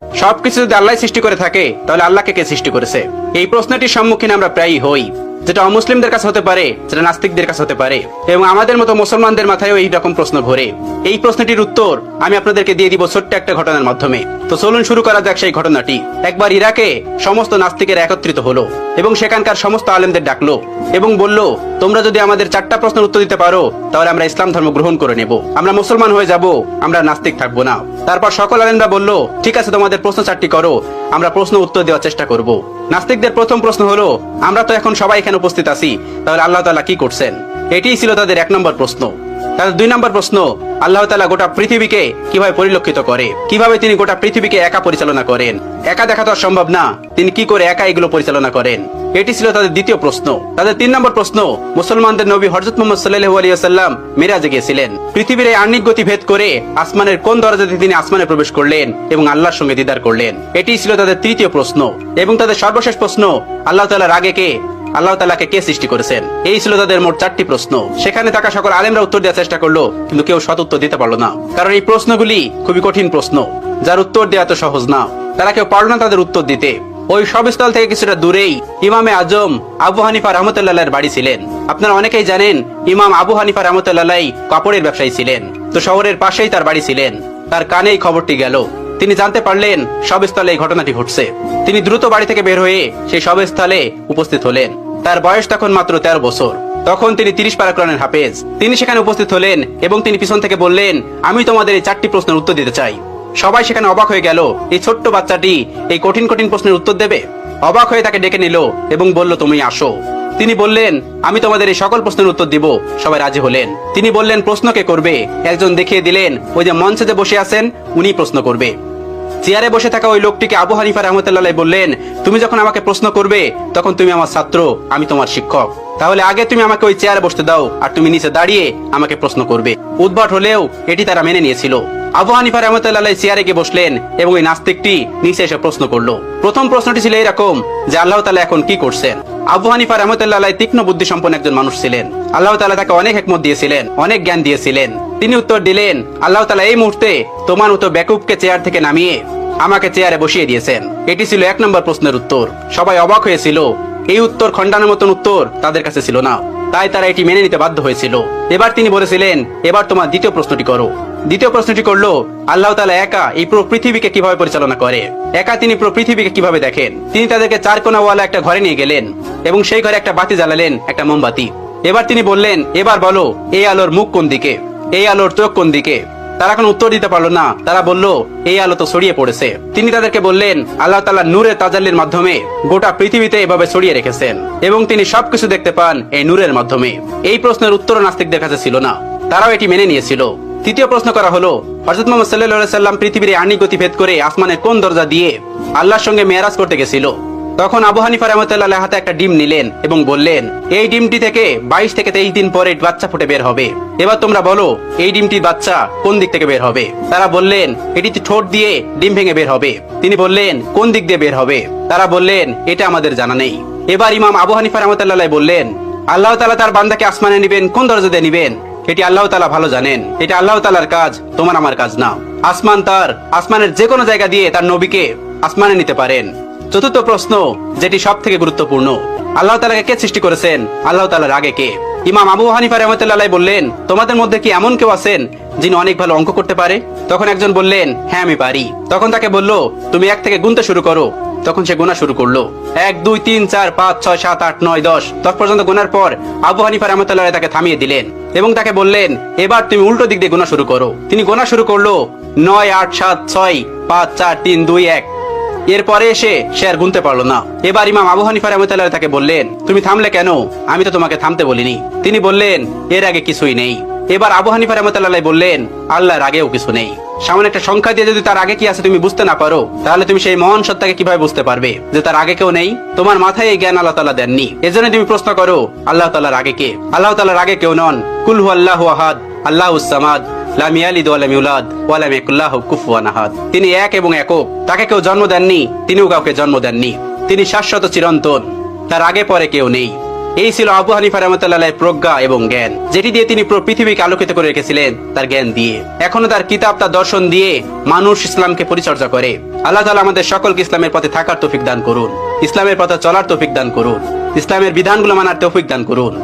সবকিছু যদি আল্লাহ সৃষ্টি করে থাকে তাহলে আল্লাহকে কে সৃষ্টি করেছে? এই প্রশ্নটির সম্মুখীন আমরা প্রায়ই হই, যেটা অমুসলিমদের কাছে হতে পারে, যেটা নাস্তিকদের কাছে হতে পারে, এবং আমাদের মতো মুসলমানদের মাথায়ও এই রকম প্রশ্ন ঘোরে। এই প্রশ্নটির উত্তর আমি আপনাদেরকে দিয়ে দিব ছোট্ট একটা ঘটনার মাধ্যমে। তো চলুন শুরু করা যাক সেই ঘটনাটি। একবার ইরাকে সমস্ত নাস্তিকের একত্রিত হলো এবং সেখানকার সমস্ত আলেমদের ডাকলো এবং বলল, তোমরা যদি আমাদের 4টা প্রশ্নের উত্তর দিতে পারো তাহলে আমরা ইসলাম ধর্ম গ্রহণ করে নেব, আমরা মুসলমান হয়ে যাব, আমরা নাস্তিক থাকবো না। তারপর সকল আলেমরা বলল, ঠিক আছে, তোমাদের প্রশ্ন 4টি করো, আমরা প্রশ্ন উত্তর দেওয়ার চেষ্টা করব। নাস্তিকদের প্রথম প্রশ্ন হলো, আমরা তো এখন সবাই এখানে উপস্থিত আছি, তাহলে আল্লাহ তাআলা কি করছেন? এটিই ছিল তাদের 1 নম্বর প্রশ্ন। তাদের 2 নম্বর প্রশ্ন, আল্লাহ তাআলা গোটা পৃথিবীকে কিভাবে পরিলক্ষিত করে, কিভাবে তিনি গোটা পৃথিবীকে একা পরিচালনা করেন? একা দেখা তো সম্ভব না, তিনি কি করে একা এগুলো পরিচালনা করেন? এটি ছিল তাদের দ্বিতীয় প্রশ্ন। তাদের 3 নম্বর প্রশ্ন, মুসলমানদের নবী হযরত মুহাম্মদ সাল্লাল্লাহু আলাইহি ওয়াসাল্লাম মিরাজে গিয়েছিলেন, পৃথিবীর এই আহ্নিক গতি ভেদ করে আসমানের কোন দরজাতে তিনি আসমানে প্রবেশ করলেন এবং আল্লাহর সঙ্গে দিদার করলেন? এটি ছিল তাদের তৃতীয় প্রশ্ন। এবং তাদের সর্বশেষ প্রশ্ন, আল্লাহ তাআলার আগে কে, আল্লাহ তাআলাকে কে সৃষ্টি করেছেন? এই ছিল তাদের মোট 4টি প্রশ্ন। সেখানে থাকা সকল আলেমরা উত্তর দেওয়ার চেষ্টা করলো, কিন্তু কেউ সৎ উত্তর দিতে পারলো না, কারণ এই প্রশ্নগুলি খুবই কঠিন প্রশ্ন, যার উত্তর দেওয়া তো সহজ না। তারা কেউ পারল না তাদের উত্তর দিতে। ওই সবস্থল থেকে কিছুটা দূরেই ইমামে আজম আবু হানিফা রাহমাতুল্লাহর বাড়ি ছিলেন। আপনারা অনেকেই জানেন, ইমাম আবু হানিফা রাহমাতুল্লাহ কাপড়ের ব্যবসায়ী ছিলেন। তো শহরের পাশেই তার বাড়ি ছিলেন। তার কানেই খবরটি গেল। তিনি জানতে পারলেন সবস্থলে এই ঘটনাটি ঘটছে। তিনি দ্রুত বাড়ি থেকে বের হয়ে সেই সবস্থলে উপস্থিত হলেন। তার বয়স তখন মাত্র 13 বছর। তখন তিনি 30 পারা কোরআনের হাফেজ। তিনি সেখানে উপস্থিত হলেন এবং তিনি পিছন থেকে বললেন, আমি তোমাদের এই 4টি প্রশ্নের উত্তর দিতে চাই। সবাই সেখানে অবাক হয়ে গেল, এই ছোট্ট বাচ্চাটি এই কঠিন কঠিন প্রশ্নের উত্তর দেবে? অবাক হয়ে তাকে ডেকে নিল এবং বলল, তুমি আসো। তিনি বললেন, আমি তোমাদের এই সকল প্রশ্নের উত্তর দিব। সবাই রাজি হলেন। তিনি বললেন, প্রশ্ন কে করবে? একজন দেখিয়ে দিলেন, ওই যে মঞ্চে যে বসে আছেন উনি প্রশ্ন করবে। চেয়ারে বসে থাকা ওই লোকটিকে আবু হানিফা রাহমাতুল্লাহ বললেন, তুমি যখন আমাকে প্রশ্ন করবে তখন তুমি আমার ছাত্র, আমি তোমার শিক্ষক, তাহলে আগে তুমি আমাকে ওই চেয়ারে বসতে দাও, আর তুমি নিচে দাঁড়িয়ে আমাকে প্রশ্ন করবে। উদ্ভট হলেও এটি তারা মেনে নিয়েছিল। আবু হানিফা রাহমাতুল্লাহ চেয়ারে গিয়ে বসলেন এবং ওই নাস্তিকটি নিচে এসে প্রশ্ন করলো। প্রথম প্রশ্নটি ছিল এরকম যে, আল্লাহ তাআলা এখন কি করছেন? আবু হানিফা রাহমাতুল্লাহ তীক্ষ্ণ বুদ্ধি সম্পন্ন একজন মানুষ ছিলেন। আল্লাহ তাআলা তাকে অনেক হিকমত দিয়েছিলেন, অনেক জ্ঞান দিয়েছিলেন। তিনি উত্তর দিলেন, আল্লাহ তাআলা এই মুহূর্তে তোমার মতো বেকুবকে চেয়ার থেকে নামিয়ে আমাকে চেয়ারে বসিয়ে দিয়েছেন। এটি ছিল 1 নম্বর প্রশ্নের উত্তর। সবাই অবাক হয়েছিল। এই উত্তর খণ্ডানোর মতন উত্তর তাদের কাছে ছিল না, তাই তারা এটি মেনে নিতে বাধ্য হয়েছিল। এবার তিনি বলেছিলেন, এবার তোমার দ্বিতীয় প্রশ্নটি করো। দ্বিতীয় প্রশ্নটি করলো, আল্লাহ তাআলা একা এই পুরো পৃথিবীকে কিভাবে পরিচালনা করে? একা তিনি পুরো পৃথিবীকে কিভাবে দেখেন? তিনি তাদেরকে 4 কোণাওয়ালা একটা ঘরে নিয়ে গেলেন এবং সেই ঘরে একটা বাতি জ্বালালেন, একটা মোমবাতি। এবার তিনি বললেন, এবার বলো, এই আলোর মুখ কোন দিকে, এই আলোর চোখ কোন দিকে? তারা কোনো উত্তর দিতে পারলো না। তারা বলল, এই আলো তো ছড়িয়ে পড়েছে। তিনি তাদেরকে বললেন, আল্লাহ তাআলা নূরের তাজাল্লির মাধ্যমে গোটা পৃথিবীতে এভাবে ছড়িয়ে রেখেছেন এবং তিনি সবকিছু দেখতে পান এই নূরের মাধ্যমে। এই প্রশ্নের উত্তর নাস্তিকদের কাছে ছিল না, তারাও এটি মেনে নিয়েছিল। তৃতীয় প্রশ্ন করা হলো, হযরত মুহাম্মদ সাল্লাল্লাহু আলাইহি ওয়াসাল্লাম পৃথিবীর আহ্নিক গতি ভেদ করে আসমানের কোন দরজা দিয়ে আল্লাহর সঙ্গে মেরাজ করতে গেছিল? তখন আবু হানিফা রাহমাতুল্লাহ হাতে একটা ডিম নিলেন এবং বললেন, এই ডিমটি থেকে 22 থেকে 23 দিন পরে বাচ্চা ফুটে বের হবে। এবার তোমরা বলো, এই ডিমটির বাচ্চা কোন দিক থেকে বের হবে? তারা বললেন, এটি ঠোঁট দিয়ে ডিম ভেঙে বের হবে। তিনি বললেন, কোন দিক দিয়ে বের হবে? তারা বললেন, এটা আমাদের জানা নেই। এবার ইমাম আবু হানিফা রাহমাতুল্লাহ বললেন, আল্লাহ তাআলা তার বান্দাকে আসমানে নিবেন কোন দরজা দিয়ে নিবেন, এটি আল্লাহ তাআলা ভালো জানেন। এটা আল্লাহ তাআলার কাজ, তোমার আমার কাজ না। আসমান তার, আসমানের যে কোনো জায়গা দিয়ে তার নবীকে আসমানে নিতে পারেন। চতুর্থ প্রশ্ন, যেটি সব থেকে গুরুত্বপূর্ণ, আল্লাহ তাআলাকে কে সৃষ্টি করেছেন? আল্লাহ তাআলার আগে কে? ইমাম আবু হানিফা রাহমাতুল্লাহ বললেন, তোমাদের মধ্যে কি এমন কেউ আছেন যিনি অনেক ভালো অঙ্ক করতে পারে? তখন একজন বললেন, হ্যাঁ আমি পারি। তখন তাকে বলল, তুমি 1 থেকে গুনতে শুরু করো। তখন সে গোনা শুরু করলো। 1 2 3 4 5 6 7 8 9 10 10 পর্যন্ত গোনার পর আবু হানিফা রাহমাতুল্লাহ তাকে থামিয়ে দিলেন এবং তাকে বললেন, এবার তুমি উল্টো দিক দিয়ে গোনা শুরু করো। তিনি গোনা শুরু করলো 9 8 7 6 5 4 3 2 1। এরপরে এসে সে আর গুনতে পারলো না। এবার ইমাম আবু হানিফা রাহমাতুল্লাহ তাকে বললেন, তুমি থামলে কেন? আমি তো তোমাকে থামতে বলিনি। তিনি বললেন, এর আগে কিছুই নেই। এবার আবু হানিফা রাহমাতুল্লাহ বললেন, আল্লাহর আগেও কিছু নেই। সামান্য একটা সংখ্যা দিয়ে যদি তার আগে কি আছে তুমি বুঝতে না পারো, তাহলে তুমি সেই মহান সত্তাকে কিভাবে বুঝতে পারবে যে তার আগে কেউ নেই? তোমার মাথায় এই জ্ঞান আল্লাহ তাআলা দেননি। এজন্য তুমি প্রশ্ন করো, আল্লাহ তাআলার আগে কে? আল্লাহ তাআলার আগে কেউ নন। কুল হুয়াল্লাহু আহাদ, আল্লাহুস সামাদ, লাম ইয়ালিদ ওয়া লাম ইউলাদ ওয়া লাম ইয়াকুল লাহু কুফুয়ান আহাদ। তিনি এক এবং একক, তাকে কেউ জন্ম দেননি, তিনিও কাউকে জন্ম দেননি। তিনি শাশ্বত চিরন্তন, তার আগে পরে কেউ নেই। এই ছিল আবু হানিফা রাহমাতুল্লাহ প্রজ্ঞা এবং জ্ঞান, যেটি দিয়ে তিনি পুরো পৃথিবীকে আলোকিত করে রেখেছিলেন তার জ্ঞান দিয়ে। এখনো তার কিতাব, তার দর্শন দিয়ে মানুষ ইসলামকে পরিচর্যা করে। আল্লাহ তাআলা আমাদের সকলকে ইসলামের পথে থাকার তৌফিক দান করুন, ইসলামের পথে চলার তৌফিক দান করুন, ইসলামের বিধানগুলো মানার তৌফিক দান করুন।